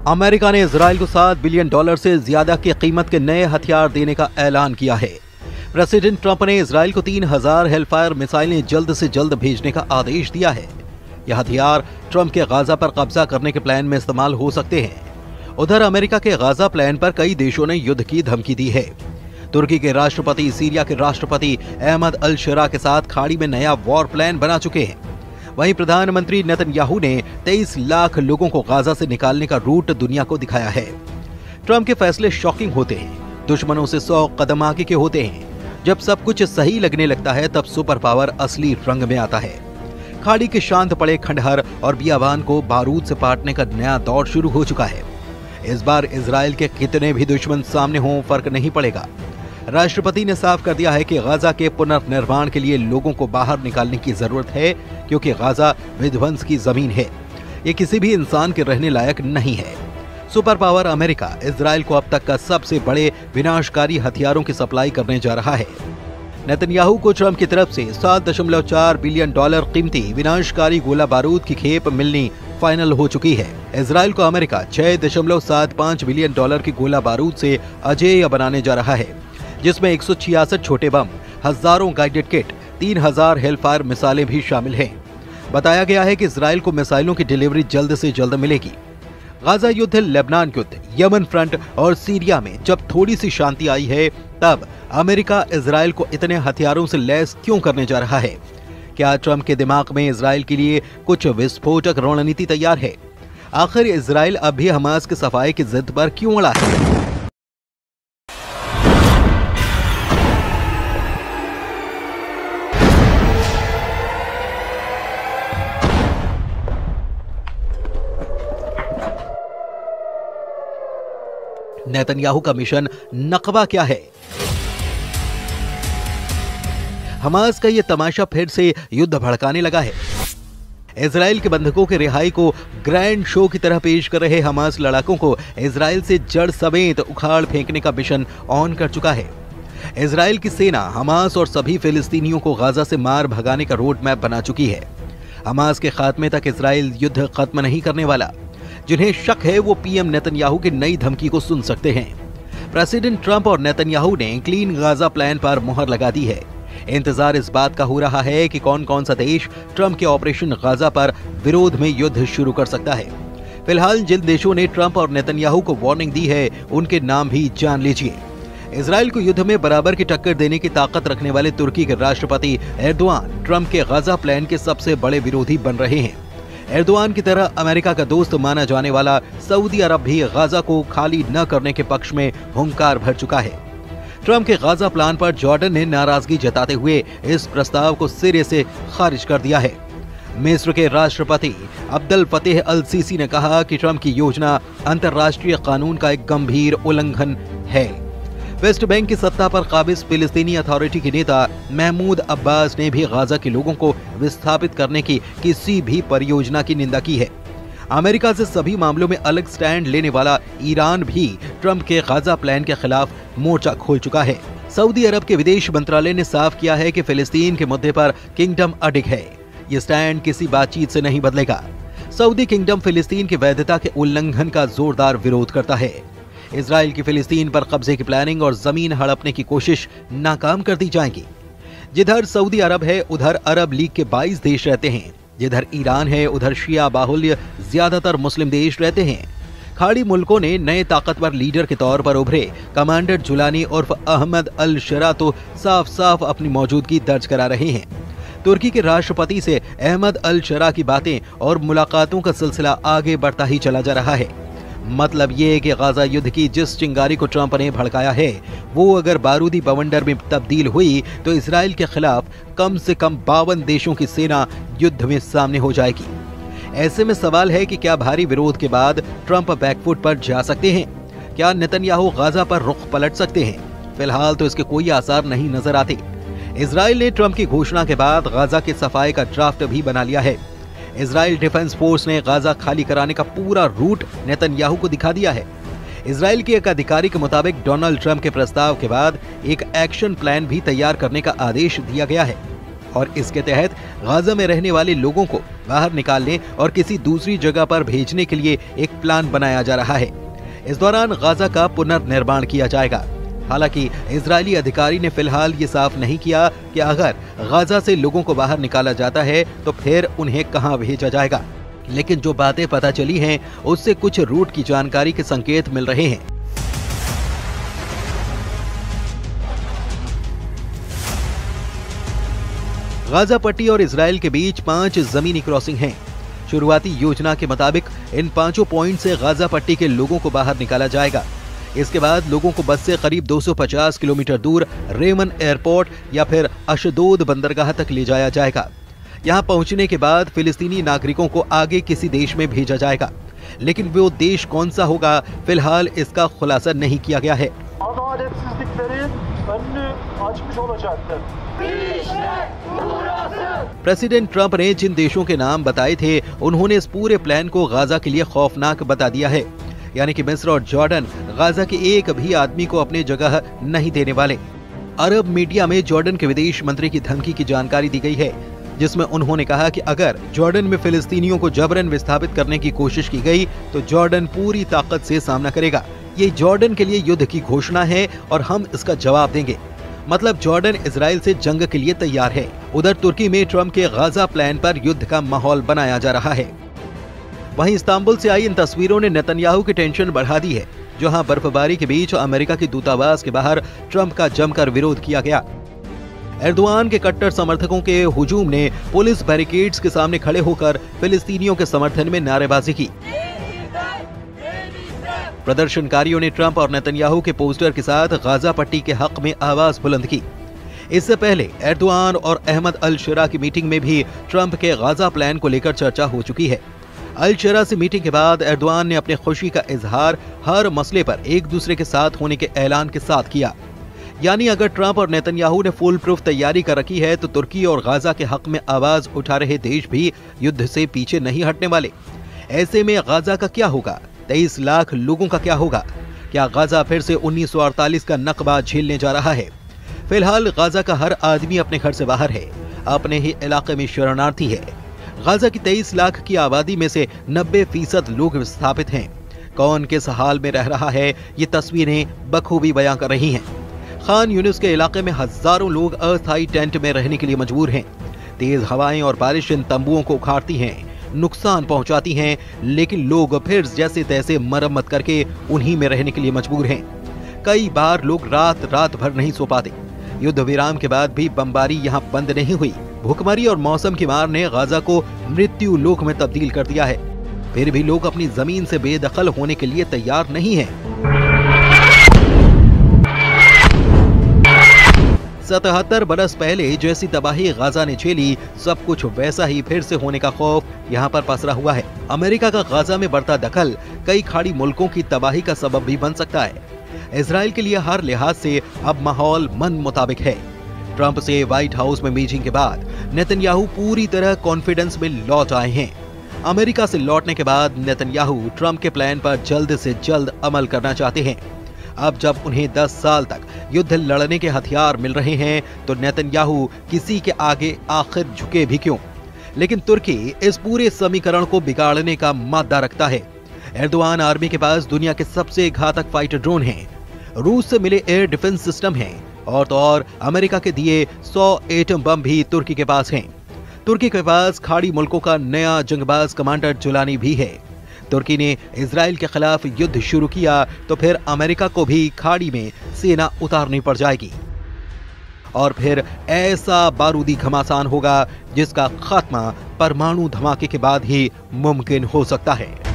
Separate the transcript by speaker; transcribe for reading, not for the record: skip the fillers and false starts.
Speaker 1: America ने Israel को $7 billion से ज्यादा की कीमत के नए हथियार देने का ऐलान किया है। प्रेसिडेंट ट्रंप ने इजराइल को 3000 हेलफायर मिसाइलें जल्द से जल्द भेजने का आदेश दिया है। यह हथियार ट्रंप के गाजा पर कब्जा करने के प्लान में इस्तेमाल हो सकते हैं। उधर अमेरिका के गाजा प्लान पर कई देशों ने युद्ध की धमकी दी है। तुर्की के राष्ट्रपति सीरिया के राष्ट्रपति अहमद अल शरा के साथ खाड़ी में नया वॉर प्लान बना चुके हैं। वहीं प्रधानमंत्री नेतन्याहू ने 23 लाख लोगों को गाजा से निकालने का रूट दुनिया को दिखाया है। ट्रंप के फैसले शॉकिंग होते हैं, दुश्मनों से 100 कदम आगे के होते हैं। जब सब कुछ सही लगने लगता है तब सुपर पावर असली रंग में आता है। खाड़ी के शांत पड़े खंडहर और बियाबान को बारूद से पाटने का नया दौर शुरू हो चुका है। इस बार इजराइल के कितने भी दुश्मन सामने हों फर्क नहीं पड़ेगा। राष्ट्रपति ने साफ कर दिया है कि गाजा के पुनर्निर्माण के लिए लोगों को बाहर निकालने की जरूरत है, क्योंकि गाजा विध्वंस की जमीन है। ये किसी भी इंसान के रहने लायक नहीं है। सुपर पावर अमेरिका इजराइल को अब तक का सबसे बड़े विनाशकारी हथियारों की सप्लाई करने जा रहा है। नेतन्याहू को ट्रंप की तरफ से $7.4 बिलियन कीमती विनाशकारी गोला बारूद की खेप मिलनी फाइनल हो चुकी है। इजराइल को अमेरिका $6.75 बिलियन की गोला बारूद से अजेय बनाने जा रहा है, जिसमें 166 छोटे बम, हजारों गाइडेड किट, 3000 हेलफायर मिसाइलें भी शामिल हैं। बताया गया है कि इजराइल को मिसाइलों की डिलीवरी जल्द से जल्द मिलेगी। गाजा युद्ध, लेबनान युद्ध, यमन फ्रंट और सीरिया में जब थोड़ी सी शांति आई है, तब अमेरिका इजराइल को इतने हथियारों से लैस क्यों करने जा रहा है? क्या ट्रंप के दिमाग में इजराइल के लिए कुछ विस्फोटक रणनीति तैयार है? आखिर इजराइल अब भी हमास के सफाई की जिद पर क्यों अड़ा है? नेतन्याहू का मिशन नकबा क्या है? हमास का ये तमाशा फिर से युद्ध भड़काने लगा है। इजराइल के बंधकों की रिहाई को ग्रैंड शो की तरह पेश कर रहे हमास लड़ाकों को इजराइल से जड़ समेत उखाड़ फेंकने का मिशन ऑन कर चुका है। इजराइल की सेना हमास और सभी फिलिस्तीनियों को गाजा से मार भगाने का रोड मैप बना चुकी है। हमास के खात्मे तक इजराइल युद्ध खत्म नहीं करने वाला। जिन्हें शक है वो पीएम नेतन्याहू की नई धमकी को सुन सकते हैं। प्रेसिडेंट ट्रंप और नेतन्याहू ने क्लीन गाजा प्लान पर मुहर लगा दी है। इंतजार इस बात का हो रहा है कि कौन कौन सा देश ट्रंप के ऑपरेशन गाजा पर विरोध में युद्ध शुरू कर सकता है। फिलहाल जिन देशों ने ट्रंप और नेतन्याहू को वार्निंग दी है, उनके नाम भी जान लीजिए। इजराइल को युद्ध में बराबर की टक्कर देने की ताकत रखने वाले तुर्की के राष्ट्रपति एर्दोआन ट्रंप के गाजा प्लान के सबसे बड़े विरोधी बन रहे हैं। एर्दोआन की तरह अमेरिका का दोस्त माना जाने वाला सऊदी अरब भी गाजा को खाली न करने के पक्ष में हुंकार भर चुका है। ट्रंप के गाजा प्लान पर जॉर्डन ने नाराजगी जताते हुए इस प्रस्ताव को सिरे से खारिज कर दिया है। मिस्र के राष्ट्रपति अब्दुल फतेह अल सीसी ने कहा कि ट्रंप की योजना अंतर्राष्ट्रीय कानून का एक गंभीर उल्लंघन है। वेस्ट बैंक की सत्ता पर काबिज फिलिस्तीनी अथॉरिटी के नेता महमूद अब्बास ने भी गाजा के लोगों को विस्थापित करने की किसी भी परियोजना की निंदा की है। अमेरिका से सभी मामलों में अलग स्टैंड लेने वाला ईरान भी ट्रंप के गाजा प्लान के खिलाफ मोर्चा खोल चुका है। सऊदी अरब के विदेश मंत्रालय ने साफ किया है कि फिलिस्तीन के मुद्दे पर किंगडम अडिग है। ये स्टैंड किसी बातचीत से नहीं बदलेगा। सऊदी किंगडम फिलिस्तीन की वैधता के उल्लंघन का जोरदार विरोध करता है। इजराइल की फिलिस्तीन पर कब्जे की प्लानिंग और जमीन हड़पने की कोशिश नाकाम कर दी जाएगी। जिधर सऊदी अरब है उधर अरब लीग के 22 देश रहते हैं। जिधर ईरान है उधर शिया बाहुल्य ज्यादातर मुस्लिम देश रहते हैं। खाड़ी मुल्कों ने नए ताकतवर लीडर के तौर पर उभरे कमांडर जुलानी उर्फ अहमद अल शरा तो साफ साफ अपनी मौजूदगी दर्ज करा रहे हैं। तुर्की के राष्ट्रपति से अहमद अल शरा की बातें और मुलाकातों का सिलसिला आगे बढ़ता ही चला जा रहा है। मतलब ये कि गाजा युद्ध की जिस चिंगारी को ट्रंप ने भड़काया है, वो अगर बारूदी बवंडर में तब्दील हुई तो इजराइल के खिलाफ कम से कम 52 देशों की सेना युद्ध में सामने हो जाएगी। ऐसे में सवाल है कि क्या भारी विरोध के बाद ट्रंप बैकफुट पर जा सकते हैं? क्या नेतन्याहू गाजा पर रुख पलट सकते हैं? फिलहाल तो इसके कोई आसार नहीं नजर आते। इजराइल ने ट्रंप की घोषणा के बाद गाजा के सफाई का ड्राफ्ट भी बना लिया है। इजराइल डिफेंस फोर्स ने गाजा खाली कराने का पूरा रूट नेतन्याहू को दिखा दिया है। इजराइल के एक अधिकारी के मुताबिक डोनाल्ड ट्रंप के प्रस्ताव के बाद एक एक्शन प्लान भी तैयार करने का आदेश दिया गया है। और इसके तहत गाजा में रहने वाले लोगों को बाहर निकालने और किसी दूसरी जगह पर भेजने के लिए एक प्लान बनाया जा रहा है। इस दौरान गाजा का पुनर्निर्माण किया जाएगा। हालांकि इजरायली अधिकारी ने फिलहाल ये साफ नहीं किया कि अगर गाजा से लोगों को बाहर निकाला जाता है तो फिर उन्हें कहां भेजा जाएगा, लेकिन जो बातें पता चली हैं उससे कुछ रूट की जानकारी के संकेत मिल रहे हैं। गाजा पट्टी और इजराइल के बीच 5 जमीनी क्रॉसिंग हैं। शुरुआती योजना के मुताबिक इन 5 पॉइंट से गाजा पट्टी के लोगों को बाहर निकाला जाएगा। इसके बाद लोगों को बस से करीब 250 किलोमीटर दूर रेमन एयरपोर्ट या फिर अशदोद बंदरगाह तक ले जाया जाएगा। यहां पहुंचने के बाद फिलिस्तीनी नागरिकों को आगे किसी देश में भेजा जाएगा, लेकिन वो देश कौन सा होगा फिलहाल इसका खुलासा नहीं किया गया है। प्रेसिडेंट ट्रंप ने जिन देशों के नाम बताए थे उन्होंने इस पूरे प्लान को गाजा के लिए खौफनाक बता दिया है, यानी कि मिस्र और जॉर्डन गाजा के एक भी आदमी को अपनी जगह नहीं देने वाले। अरब मीडिया में जॉर्डन के विदेश मंत्री की धमकी की जानकारी दी गई है, जिसमें उन्होंने कहा कि अगर जॉर्डन में फिलिस्तीनियों को जबरन विस्थापित करने की कोशिश की गई तो जॉर्डन पूरी ताकत से सामना करेगा। ये जॉर्डन के लिए युद्ध की घोषणा है और हम इसका जवाब देंगे। मतलब जॉर्डन इजराइल से जंग के लिए तैयार है। उधर तुर्की में ट्रंप के गाजा प्लान पर युद्ध का माहौल बनाया जा रहा है। वहीं इस्तांबुल से आई इन तस्वीरों ने नेतन्याहू की टेंशन बढ़ा दी है, जहां बर्फबारी के बीच अमेरिका के दूतावास के बाहर ट्रंप का जमकर विरोध किया गया। एर्दोआन के कट्टर समर्थकों के हुजूम ने पुलिस बैरिकेड्स के सामने खड़े होकर फिलिस्तीनियों के समर्थन में नारेबाजी की। प्रदर्शनकारियों ने ट्रंप और नेतन्याहू के पोस्टर के साथ गाजा पट्टी के हक में आवाज बुलंद की। इससे पहले एर्दोआन और अहमद अल शरा की मीटिंग में भी ट्रंप के गाजा प्लान को लेकर चर्चा हो चुकी है। अल शरा से मीटिंग के बाद एर्दोआन ने अपनी खुशी का इजहार हर मसले पर एक दूसरे के साथ होने के ऐलान के साथ किया। यानी अगर ट्रंप और नेतन्याहू ने फुल प्रूफ तैयारी कर रखी है तो तुर्की और गाजा के हक में आवाज उठा रहे देश भी युद्ध से पीछे नहीं हटने वाले। ऐसे में गाजा का क्या होगा? 23 लाख लोगों का क्या होगा? क्या गाजा फिर से 1948 का नकबा झेलने जा रहा है? फिलहाल गाजा का हर आदमी अपने घर से बाहर है, अपने ही इलाके में शरणार्थी है। गाजा की 23 लाख की आबादी में से 90% लोग विस्थापित हैं। कौन किस हाल में रह रहा है ये तस्वीरें बखूबी बयां कर रही हैं। खान यूनिस के इलाके में हजारों लोग अस्थायी टेंट में रहने के लिए मजबूर हैं। तेज हवाएं और बारिश इन तंबुओं को उखाड़ती हैं, नुकसान पहुंचाती हैं, लेकिन लोग फिर जैसे तैसे मरम्मत करके उन्हीं में रहने के लिए मजबूर हैं। कई बार लोग रात भर नहीं सो पाते। युद्ध विराम के बाद भी बमबारी यहाँ बंद नहीं हुई। भूखमरी और मौसम की मार ने गाजा को मृत्यु लोक में तब्दील कर दिया है। फिर भी लोग अपनी जमीन से बेदखल होने के लिए तैयार नहीं हैं। 77 बरस पहले जैसी तबाही गाजा ने झेली, सब कुछ वैसा ही फिर से होने का खौफ यहाँ पर पसरा हुआ है। अमेरिका का गाजा में बढ़ता दखल कई खाड़ी मुल्कों की तबाही का सबब भी बन सकता है। इजराइल के लिए हर लिहाज से अब माहौल मन मुताबिक है। ट्रंप से व्हाइट हाउस में मीटिंग के बाद नेतन्याहू पूरी तरह कॉन्फिडेंस में लौट आए हैं। अमेरिका से लौटने के बाद नेतन्याहू ट्रंप के प्लान पर जल्द से जल्द अमल करना चाहते हैं। अब जब उन्हें 10 साल तक युद्ध लड़ने के हथियार मिल रहे हैं तो नेतन्याहू किसी के आगे आखिर झुके भी क्यों? लेकिन तुर्की इस पूरे समीकरण को बिगाड़ने का मादा रखता है। एर्दोआन आर्मी के पास दुनिया के सबसे घातक फाइटर ड्रोन हैं, रूस से मिले एयर डिफेंस सिस्टम हैं और तो और अमेरिका के दिए 100 एटम बम भी तुर्की के पास हैं। तुर्की के पास खाड़ी मुल्कों का नया जंगबाज कमांडर जुलानी भी है। तुर्की ने इजराइल के खिलाफ युद्ध शुरू किया तो फिर अमेरिका को भी खाड़ी में सेना उतारनी पड़ जाएगी और फिर ऐसा बारूदी घमासान होगा जिसका खात्मा परमाणु धमाके के बाद ही मुमकिन हो सकता है।